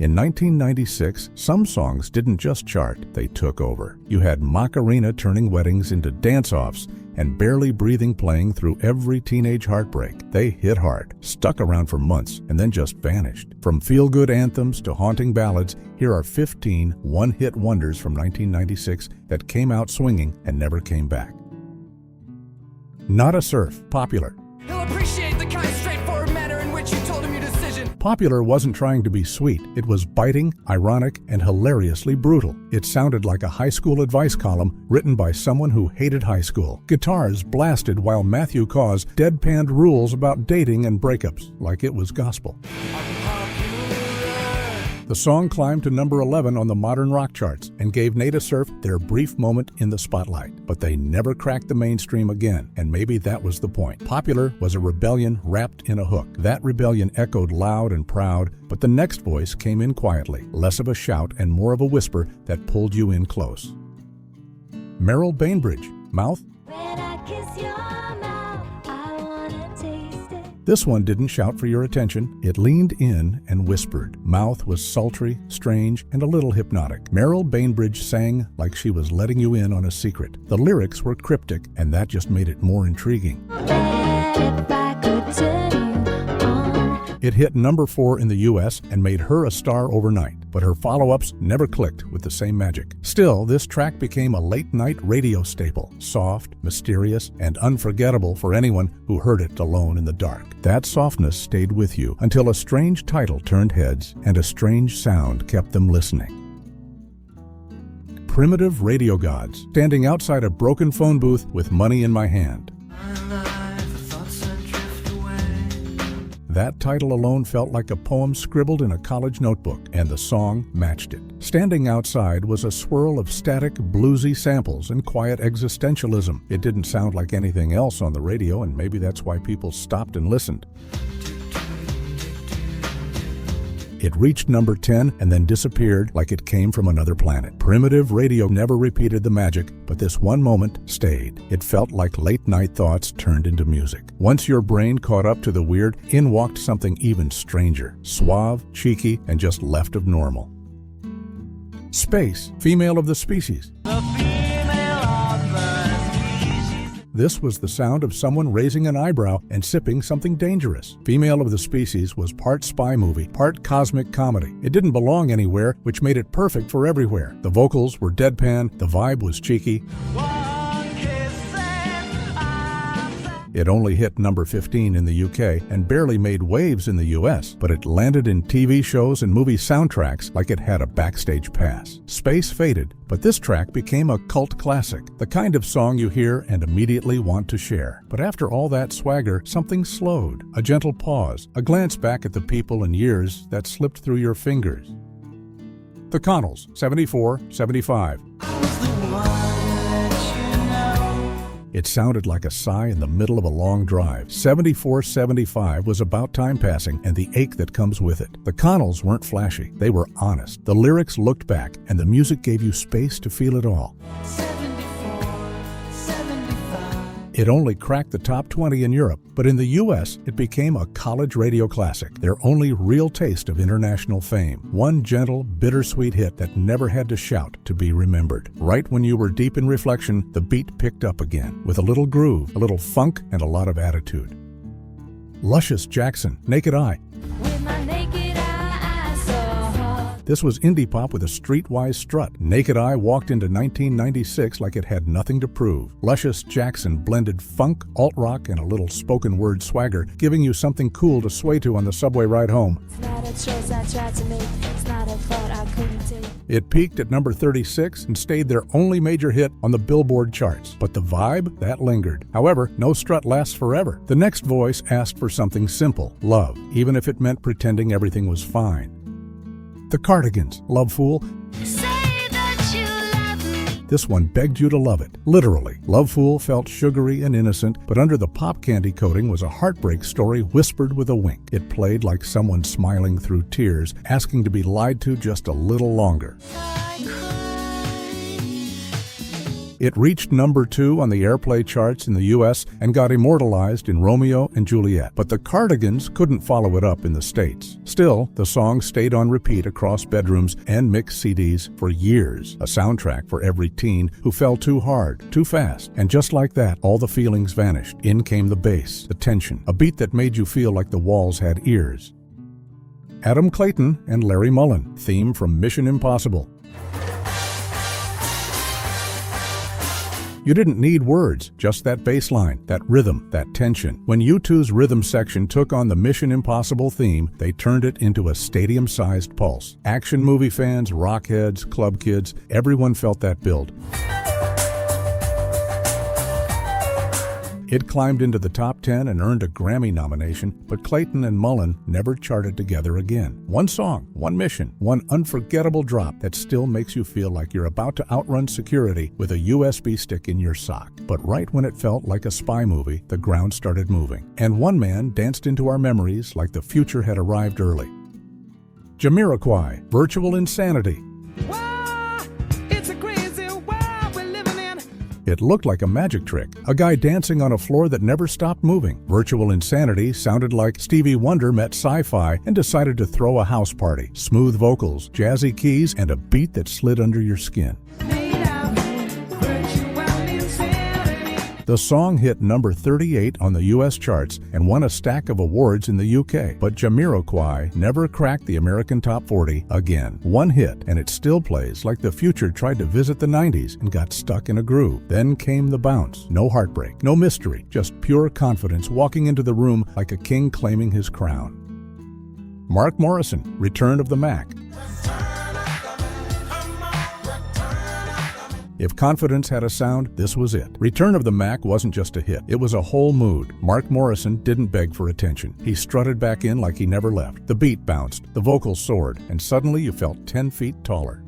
In 1996, some songs didn't just chart, they took over. You had Macarena turning weddings into dance-offs and Barely Breathing playing through every teenage heartbreak. They hit hard, stuck around for months, and then just vanished. From feel-good anthems to haunting ballads, here are 15 one-hit wonders from 1996 that came out swinging and never came back. Not a Surf, Popular. He'll appreciate the kind, straightforward manner in which you told him your decision. Popular wasn't trying to be sweet. It was biting, ironic, and hilariously brutal. It sounded like a high school advice column written by someone who hated high school. Guitars blasted while Matthew Cause deadpanned rules about dating and breakups like it was gospel. The song climbed to number 11 on the modern rock charts and gave Nada Surf their brief moment in the spotlight. But they never cracked the mainstream again, and maybe that was the point. Popular was a rebellion wrapped in a hook. That rebellion echoed loud and proud, but the next voice came in quietly, less of a shout and more of a whisper that pulled you in close. Merril, Bainbridge, Mouth. When I kiss your mouth, I wanna taste it. This one didn't shout for your attention. It leaned in and whispered. Mouth was sultry, strange, and a little hypnotic. Merril Bainbridge sang like she was letting you in on a secret. The lyrics were cryptic, and that just made it more intriguing. If I could turn you on. It hit number 4 in the US and made her a star overnight, but her follow-ups never clicked with the same magic. Still, this track became a late-night radio staple, soft, mysterious, and unforgettable for anyone who heard it alone in the dark. That softness stayed with you until a strange title turned heads and a strange sound kept them listening. Primitive Radio Gods, standing outside a broken phone booth with money in my hand. That title alone felt like a poem scribbled in a college notebook, and the song matched it. Standing Outside was a swirl of static, bluesy samples and quiet existentialism. It didn't sound like anything else on the radio, and maybe that's why people stopped and listened. It reached number 10 and then disappeared like it came from another planet. Primitive radio never repeated the magic, but this one moment stayed. It felt like late-night thoughts turned into music. Once your brain caught up to the weird, in walked something even stranger, suave, cheeky, and just left of normal. Space, Female of the Species. This was the sound of someone raising an eyebrow and sipping something dangerous. Female of the Species was part spy movie, part cosmic comedy. It didn't belong anywhere, which made it perfect for everywhere. The vocals were deadpan, the vibe was cheeky. It only hit number 15 in the UK and barely made waves in the US, but it landed in TV shows and movie soundtracks like it had a backstage pass. Space faded, but this track became a cult classic, the kind of song you hear and immediately want to share. But after all that swagger, something slowed. A gentle pause, a glance back at the people and years that slipped through your fingers. The Connells, 74-75. It sounded like a sigh in the middle of a long drive. 74-75 was about time passing and the ache that comes with it. The Connells weren't flashy. They were honest. The lyrics looked back, and the music gave you space to feel it all. 74-75. It only cracked the top 20 in Europe, but in the US, it became a college radio classic, their only real taste of international fame. One gentle, bittersweet hit that never had to shout to be remembered. Right when you were deep in reflection, the beat picked up again, with a little groove, a little funk, and a lot of attitude. Luscious Jackson, Naked Eye. With my naked eye, I saw her. This was indie pop with a streetwise strut. Naked Eye walked into 1996 like it had nothing to prove. Luscious Jackson blended funk, alt-rock, and a little spoken word swagger, giving you something cool to sway to on the subway ride home. It's not a choice I tried to make. It's not a thought I couldn't take. It peaked at number 36 and stayed their only major hit on the Billboard charts. But the vibe, that lingered. However, no strut lasts forever. The next voice asked for something simple, love, even if it meant pretending everything was fine. The Cardigans, Lovefool. Say that you love me. This one begged you to love it, literally. Lovefool felt sugary and innocent, but under the pop candy coating was a heartbreak story whispered with a wink. It played like someone smiling through tears, asking to be lied to just a little longer. It reached number 2 on the airplay charts in the US and got immortalized in Romeo and Juliet. But the Cardigans couldn't follow it up in the States. Still, the song stayed on repeat across bedrooms and mixed CDs for years, a soundtrack for every teen who fell too hard, too fast. And just like that, all the feelings vanished. In came the bass, the tension, a beat that made you feel like the walls had ears. Adam Clayton and Larry Mullen, theme from Mission Impossible. You didn't need words, just that bass line, that rhythm, that tension. When U2's rhythm section took on the Mission Impossible theme, they turned it into a stadium-sized pulse. Action movie fans, rock heads, club kids, everyone felt that build. It climbed into the top 10 and earned a Grammy nomination, but Clayton and Mullen never charted together again. One song, one mission, one unforgettable drop that still makes you feel like you're about to outrun security with a USB stick in your sock. But right when it felt like a spy movie, the ground started moving, and one man danced into our memories like the future had arrived early. Jamiroquai, Virtual Insanity. It looked like a magic trick, a guy dancing on a floor that never stopped moving. Virtual Insanity sounded like Stevie Wonder met sci-fi and decided to throw a house party. Smooth vocals, jazzy keys, and a beat that slid under your skin. The song hit number 38 on the US charts and won a stack of awards in the UK, but Jamiroquai never cracked the American Top 40 again. One hit, and it still plays like the future tried to visit the 90s and got stuck in a groove. Then came the bounce. No heartbreak, no mystery, just pure confidence walking into the room like a king claiming his crown. Morrison, Return of the Mack. If confidence had a sound, this was it. Return of the Mack wasn't just a hit, it was a whole mood. Morrison didn't beg for attention. He strutted back in like he never left. The beat bounced, the vocals soared, and suddenly you felt 10 feet taller.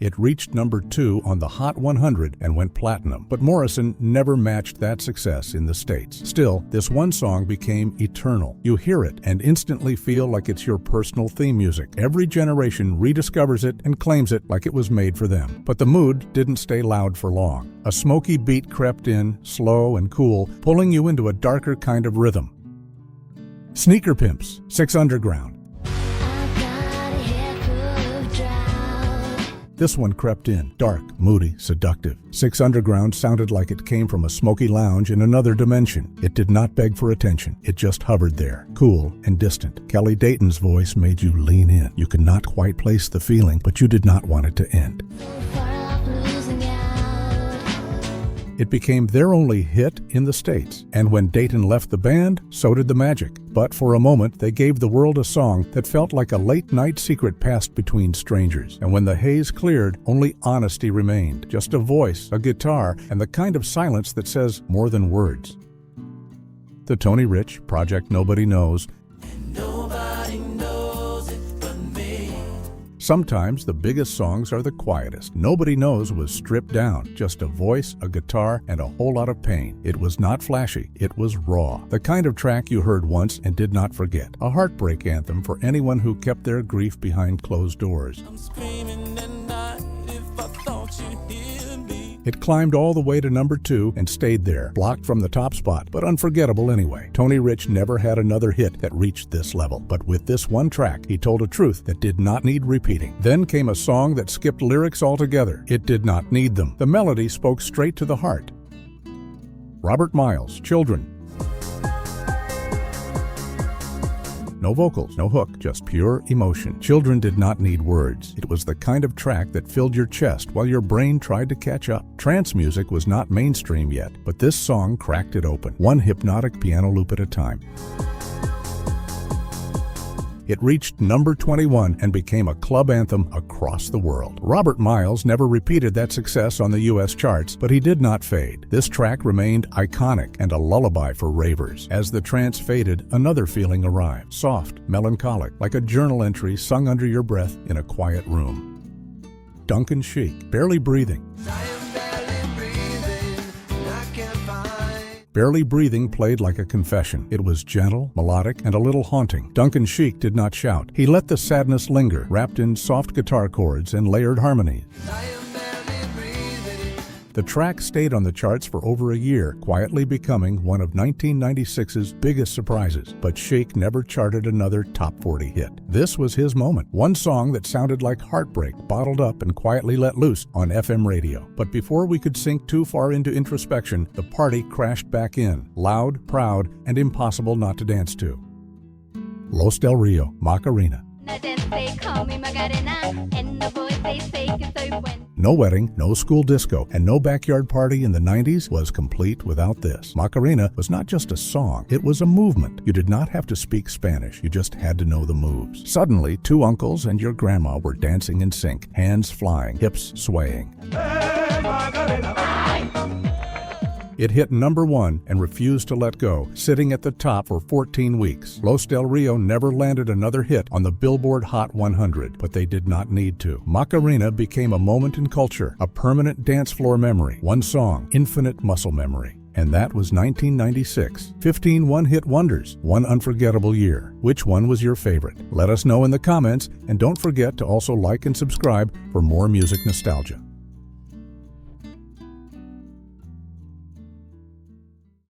It reached number 2 on the Hot 100 and went platinum, but Morrison never matched that success in the States. Still, this one song became eternal. You hear it and instantly feel like it's your personal theme music. Every generation rediscovers it and claims it like it was made for them. But the mood didn't stay loud for long. A smoky beat crept in, slow and cool, pulling you into a darker kind of rhythm. Sneaker Pimps, 6 Underground. This one crept in, dark, moody, seductive. 6 Underground sounded like it came from a smoky lounge in another dimension. It did not beg for attention. It just hovered there, cool and distant. Kelly Dayton's voice made you lean in. You could not quite place the feeling, but you did not want it to end. It became their only hit in the States, and when Dayton left the band, so did the magic. But for a moment, they gave the world a song that felt like a late-night secret passed between strangers. And when the haze cleared, only honesty remained. Just a voice, a guitar, and the kind of silence that says more than words. The Tony Rich, Project Nobody Knows. Sometimes the biggest songs are the quietest. Nobody Knows was stripped down, just a voice, a guitar, and a whole lot of pain. It was not flashy, it was raw. The kind of track you heard once and did not forget. A heartbreak anthem for anyone who kept their grief behind closed doors. I'm screaming at night if I thought you'd hear me. It climbed all the way to number 2 and stayed there, blocked from the top spot, but unforgettable anyway. Tony Rich never had another hit that reached this level, but with this one track, he told a truth that did not need repeating. Then came a song that skipped lyrics altogether. It did not need them. The melody spoke straight to the heart. Robert Miles, Children. No vocals, no hook, just pure emotion. Children did not need words. It was the kind of track that filled your chest while your brain tried to catch up. Trance music was not mainstream yet, but this song cracked it open, one hypnotic piano loop at a time. It reached number 21 and became a club anthem across the world. Robert Miles never repeated that success on the US charts, but he did not fade. This track remained iconic and a lullaby for ravers. As the trance faded, another feeling arrived. Soft, melancholic, like a journal entry sung under your breath in a quiet room. Duncan Sheik, Barely Breathing. Barely Breathing played like a confession. It was gentle, melodic, and a little haunting. Duncan Sheik did not shout. He let the sadness linger, wrapped in soft guitar chords and layered harmonies. The track stayed on the charts for over a year, quietly becoming one of 1996's biggest surprises. But Sheik never charted another top 40 hit. This was his moment. One song that sounded like heartbreak, bottled up and quietly let loose on FM radio. But before we could sink too far into introspection, the party crashed back in, loud, proud, and impossible not to dance to. Los Del Rio Macarena. No wedding, no school disco, and no backyard party in the 90s was complete without this. Macarena was not just a song, it was a movement. You did not have to speak Spanish, you just had to know the moves. Suddenly, two uncles and your grandma were dancing in sync, hands flying, hips swaying. It hit number 1 and refused to let go, sitting at the top for 14 weeks. Los Del Rio never landed another hit on the Billboard Hot 100, but they did not need to. Macarena became a moment in culture, a permanent dance floor memory. One song, infinite muscle memory. And that was 1996. 15 one-hit wonders, one unforgettable year. Which one was your favorite? Let us know in the comments, and don't forget to also like and subscribe for more music nostalgia.